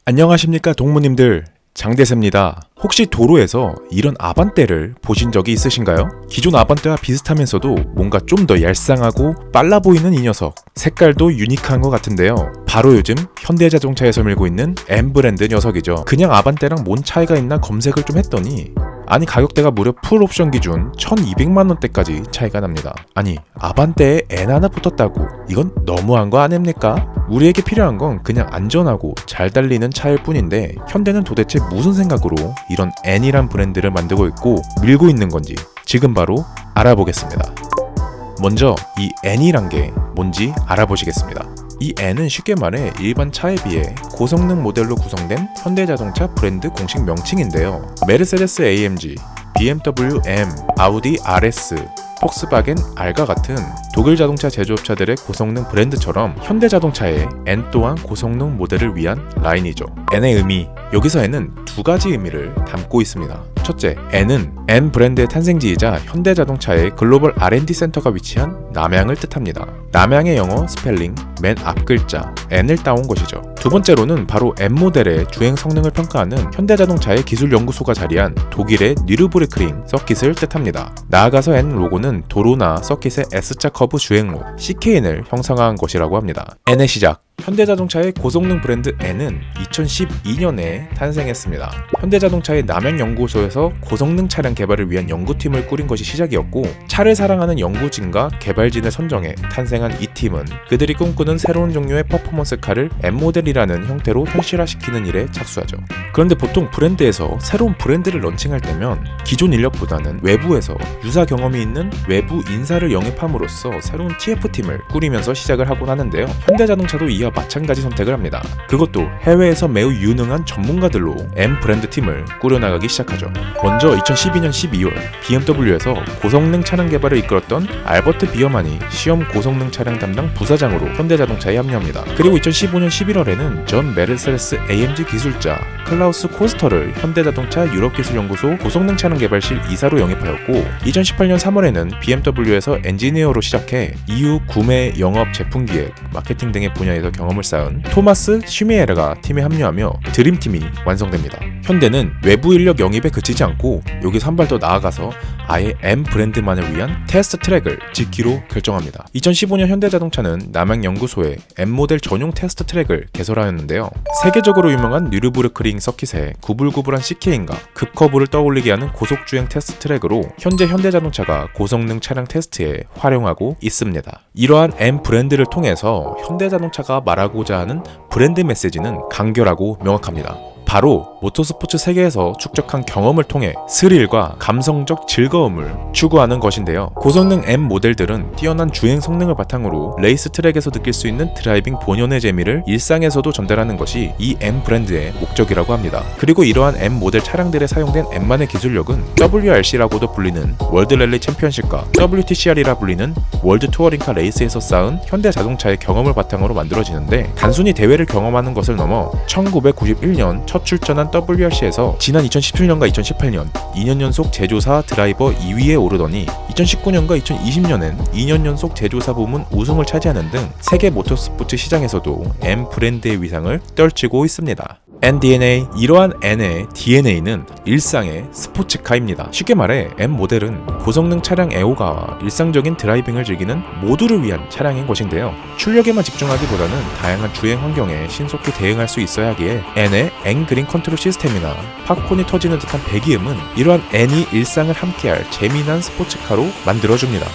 안녕하십니까 동무님들, 장대세입니다. 혹시 도로에서 이런 아반떼를 보신 적이 있으신가요? 기존 아반떼와 비슷하면서도 뭔가 좀 더 얄쌍하고 빨라 보이는 이 녀석, 색깔도 유니크한 것 같은데요. 바로 요즘 현대자동차에서 밀고 있는 M 브랜드 녀석이죠. 그냥 아반떼랑 뭔 차이가 있나 검색을 좀 했더니 아니 가격대가 무려 풀옵션 기준 1200만원대까지 차이가 납니다. 아니 아반떼에 N 하나 붙었다고 이건 너무한 거 아닙니까? 우리에게 필요한 건 그냥 안전하고 잘 달리는 차일 뿐인데 현대는 도대체 무슨 생각으로 이런 N이란 브랜드를 만들고 있고 밀고 있는 건지 지금 바로 알아보겠습니다. 먼저 이 N이란 게 뭔지 알아보시겠습니다. 이 N은 쉽게 말해 일반 차에 비해 고성능 모델로 구성된 현대자동차 브랜드 공식 명칭인데요. 메르세데스 AMG, BMW M, 아우디 RS, 폭스바겐 R과 같은 독일 자동차 제조업체들의 고성능 브랜드처럼 현대자동차의 N 또한 고성능 모델을 위한 라인이죠. N의 의미, 여기서 N은 두 가지 의미를 담고 있습니다. 첫째, N은 N 브랜드의 탄생지이자 현대자동차의 글로벌 R&D 센터가 위치한 남양을 뜻합니다. 남양의 영어 스펠링 맨 앞글자 N을 따온 것이죠. 두 번째로는 바로 N 모델의 주행 성능을 평가하는 현대자동차의 기술연구소가 자리한 독일의 뉘르부르크링 서킷을 뜻합니다. 나아가서 N 로고는 도로나 서킷의 S자 커브 주행로 CKN을 형상화한 것이라고 합니다. N의 시작, 현대자동차의 고성능 브랜드 N은 2012년에 탄생했습니다. 현대자동차의 남양연구소에서 고성능 차량 개발을 위한 연구팀을 꾸린 것이 시작이었고, 차를 사랑하는 연구진과 개발진을 선정해 탄생한 이 팀은 그들이 꿈꾸는 새로운 종류의 퍼포먼스카를 N모델이라는 형태로 현실화시키는 일에 착수하죠. 그런데 보통 브랜드에서 새로운 브랜드를 런칭할 때면 기존 인력보다는 외부에서 유사 경험이 있는 외부 인사를 영입함으로써 새로운 TF팀을 꾸리면서 시작을 하곤 하는데요. 현대자동차도 이와 마찬가지 선택을 합니다. 그것도 해외에서 매우 유능한 전문가들로 M 브랜드 팀을 꾸려나가기 시작하죠. 먼저 2012년 12월 BMW에서 고성능 차량 개발을 이끌었던 알버트 비어만이 시험 고성능 차량 담당 부사장으로 현대자동차에 합류합니다. 그리고 2015년 11월에는 전 메르세데스 AMG 기술자 클라우스 코스터를 현대자동차 유럽기술연구소 고성능 차량 개발실 이사로 영입하였고, 2018년 3월에는 BMW에서 엔지니어로 시작해 이후 구매, 영업, 제품기획, 마케팅 등의 분야에서 경험을 쌓은 토마스 슈미에르가 팀에 합류하며 드림팀이 완성됩니다. 현대는 외부 인력 영입에 그치지 않고 여기서 한 발 더 나아가서 아예 M 브랜드만을 위한 테스트 트랙을 짓기로 결정합니다. 2015년 현대자동차는 남양연구소에 M 모델 전용 테스트 트랙을 개설하였는데요. 세계적으로 유명한 뉘르부르크링 서킷에 구불구불한 CKN과 급커브를 떠올리게 하는 고속주행 테스트 트랙으로 현재 현대자동차가 고성능 차량 테스트에 활용하고 있습니다. 이러한 M 브랜드를 통해서 현대자동차가 말하고자 하는 브랜드 메시지는 간결하고 명확합니다. 바로 모터스포츠 세계에서 축적한 경험을 통해 스릴과 감성적 즐거움을 추구하는 것인데요. 고성능 M 모델들은 뛰어난 주행 성능을 바탕으로 레이스 트랙에서 느낄 수 있는 드라이빙 본연의 재미를 일상에서도 전달하는 것이 이 M 브랜드의 목적이라고 합니다. 그리고 이러한 M 모델 차량들에 사용된 M만의 기술력은 WRC라고도 불리는 월드 랠리 챔피언십과 WTCR이라 불리는 월드 투어링카 레이스에서 쌓은 현대자동차의 경험을 바탕으로 만들어지는데, 단순히 대회를 경험하는 것을 넘어 1991년 첫 출전한 WRC에서 지난 2017년과 2018년 2년 연속 제조사 드라이버 2위에 오르더니 2019년과 2020년엔 2년 연속 제조사 부문 우승을 차지하는 등 세계 모터스포츠 시장에서도 M 브랜드의 위상을 떨치고 있습니다. NDNA, 이러한 N의 DNA는 일상의 스포츠카입니다. 쉽게 말해 M 모델은 고성능 차량 애호가와 일상적인 드라이빙을 즐기는 모두를 위한 차량인 것인데요. 출력에만 집중하기보다는 다양한 주행 환경에 신속히 대응할 수 있어야 하기에 N의 N 그린 컨트롤 시스템이나 팝콘이 터지는 듯한 배기음은 이러한 N이 일상을 함께할 재미난 스포츠카로 만들어줍니다.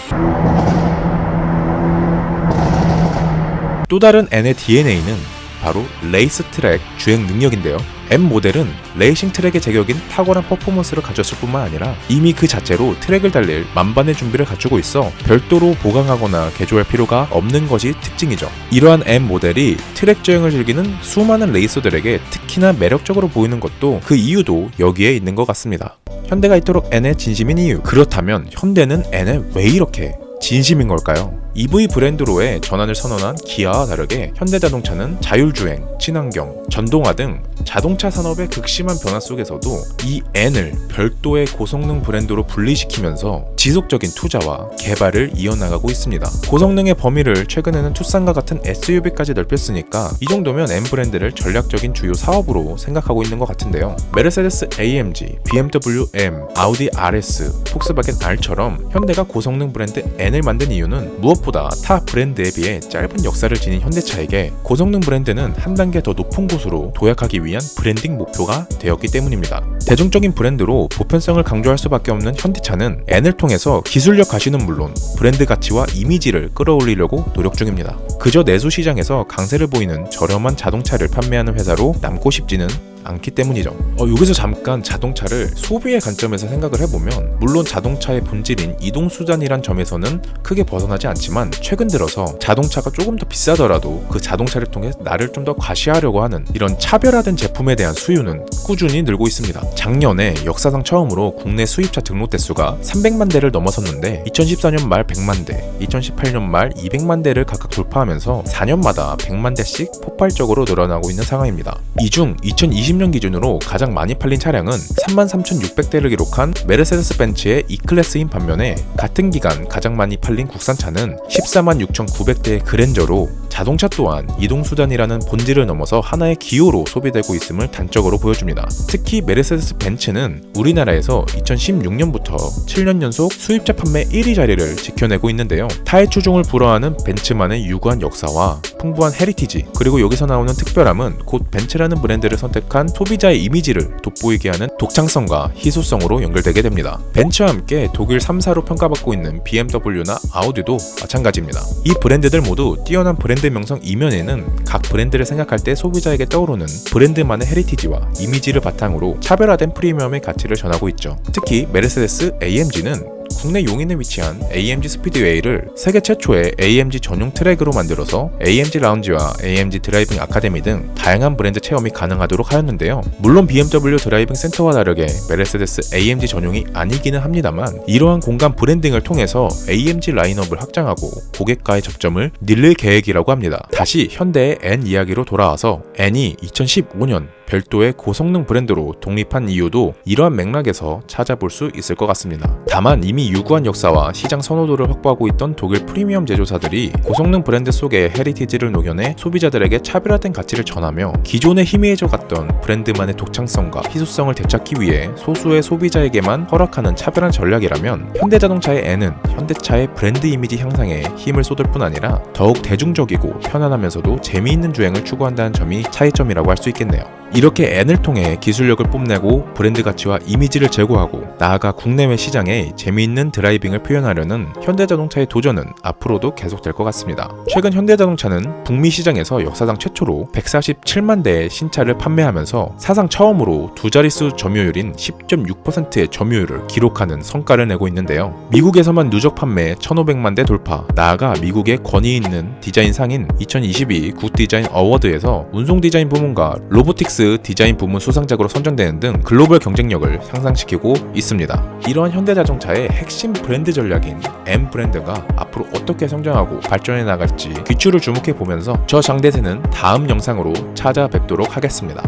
또 다른 N의 DNA는 바로 레이스 트랙 주행 능력인데요. M 모델은 레이싱 트랙의 제격인 탁월한 퍼포먼스를 가졌을 뿐만 아니라 이미 그 자체로 트랙을 달릴 만반의 준비를 갖추고 있어 별도로 보강하거나 개조할 필요가 없는 것이 특징이죠. 이러한 M 모델이 트랙 주행을 즐기는 수많은 레이서들에게 특히나 매력적으로 보이는 것도 그 이유도 여기에 있는 것 같습니다. 현대가 이토록 N에 진심인 이유, 그렇다면 현대는 N에 왜 이렇게 진심인 걸까요? EV 브랜드로의 전환을 선언한 기아와 다르게 현대자동차는 자율주행, 친환경, 전동화 등 자동차 산업의 극심한 변화 속에서도 이 N을 별도의 고성능 브랜드로 분리시키면서 지속적인 투자와 개발을 이어나가고 있습니다. 고성능의 범위를 최근에는 투싼과 같은 SUV까지 넓혔으니까 이 정도면 N 브랜드를 전략적인 주요 사업으로 생각하고 있는 것 같은데요. 메르세데스 AMG, BMW M, 아우디 RS, 폭스바겐 R처럼 현대가 고성능 브랜드 N을 만든 이유는 무엇보다 타 브랜드에 비해 짧은 역사를 지닌 현대차에게 고성능 브랜드는 한 단계 더 높은 곳으로 도약하기 위한 브랜딩 목표가 되었기 때문입니다. 대중적인 브랜드로 보편성을 강조할 수밖에 없는 현대차는 N을 통해서 기술력 가시는 물론 브랜드 가치와 이미지를 끌어올리려고 노력 중입니다. 그저 내수 시장에서 강세를 보이는 저렴한 자동차를 판매하는 회사로 남고 싶지는 않기 때문이죠. 여기서 잠깐 자동차를 소비의 관점에서 생각을 해보면 물론 자동차의 본질인 이동수단이란 점에서는 크게 벗어나지 않지만 최근 들어서 자동차가 조금 더 비싸더라도 그 자동차를 통해 나를 좀 더 과시하려고 하는 이런 차별화된 제품에 대한 수요는 꾸준히 늘고 있습니다. 작년에 역사상 처음으로 국내 수입차 등록 대수가 300만 대를 넘어섰는데 2014년 말 100만 대, 2018년 말 200만 대를 각각 돌파하면서 4년마다 100만 대씩 폭발적으로 늘어나고 있는 상황입니다. 이 중 2020년 기준으로 가장 많이 팔린 차량은 33,600대를 기록한 메르세데스 벤츠의 E클래스인 반면에 같은 기간 가장 많이 팔린 국산차는 146,900대의 그랜저로 자동차 또한 이동수단이라는 본질을 넘어서 하나의 기호로 소비되고 있음을 단적으로 보여줍니다. 특히 메르세데스 벤츠는 우리나라에서 2016년부터 7년 연속 수입차 판매 1위 자리를 지켜내고 있는데요. 타의 추종을 불허하는 벤츠만의 유구한 역사와 풍부한 헤리티지, 그리고 여기서 나오는 특별함은 곧 벤츠라는 브랜드를 선택한 소비자의 이미지를 돋보이게 하는 독창성과 희소성으로 연결되게 됩니다. 벤츠와 함께 독일 3사로 평가받고 있는 BMW나 아우디도 마찬가지입니다. 이 브랜드들 모두 뛰어난 브랜드 명성 이면에는 각 브랜드를 생각할 때 소비자에게 떠오르는 브랜드만의 헤리티지와 이미지를 바탕으로 차별화된 프리미엄의 가치를 전하고 있죠. 특히 메르세데스 AMG는 국내 용인에 위치한 AMG 스피드웨이를 세계 최초의 AMG 전용 트랙으로 만들어서 AMG 라운지와 AMG 드라이빙 아카데미 등 다양한 브랜드 체험이 가능하도록 하였는데요. 물론 BMW 드라이빙 센터와 다르게 메르세데스 AMG 전용이 아니기는 합니다만 이러한 공간 브랜딩을 통해서 AMG 라인업을 확장하고 고객과의 접점을 늘릴 계획이라고 합니다. 다시 현대의 N 이야기로 돌아와서 N이 2015년 별도의 고성능 브랜드로 독립한 이유도 이러한 맥락에서 찾아볼 수 있을 것 같습니다. 다만 이미 유구한 역사와 시장 선호도를 확보하고 있던 독일 프리미엄 제조사들이 고성능 브랜드 속에 헤리티지를 녹여내 소비자들에게 차별화된 가치를 전하며 기존에 희미해져 갔던 브랜드만의 독창성과 희소성을 되찾기 위해 소수의 소비자에게만 허락하는 차별한 전략이라면 현대자동차의 N은 현대차의 브랜드 이미지 향상에 힘을 쏟을 뿐 아니라 더욱 대중적이고 편안하면서도 재미있는 주행을 추구한다는 점이 차이점이라고 할 수 있겠네요. 이렇게 N을 통해 기술력을 뽐내고 브랜드 가치와 이미지를 제고하고 나아가 국내외 시장에 재미있는 드라이빙을 표현하려는 현대자동차의 도전은 앞으로도 계속될 것 같습니다. 최근 현대자동차는 북미 시장에서 역사상 최초로 147만 대의 신차를 판매하면서 사상 처음으로 두 자릿수 점유율인 10.6%의 점유율을 기록하는 성과를 내고 있는데요. 미국에서만 누적 판매 1,500만 대 돌파, 나아가 미국의 권위 있는 디자인 상인 2022 굿 디자인 어워드에서 운송 디자인 부문과 로보틱스 디자인 부문 수상작으로 선정되는 등 글로벌 경쟁력을 향상시키고 있습니다. 이러한 현대자동차의 핵심 브랜드 전략인 M 브랜드가 앞으로 어떻게 성장하고 발전해 나갈지 귀추를 주목해 보면서 저 장대세는 다음 영상으로 찾아뵙도록 하겠습니다.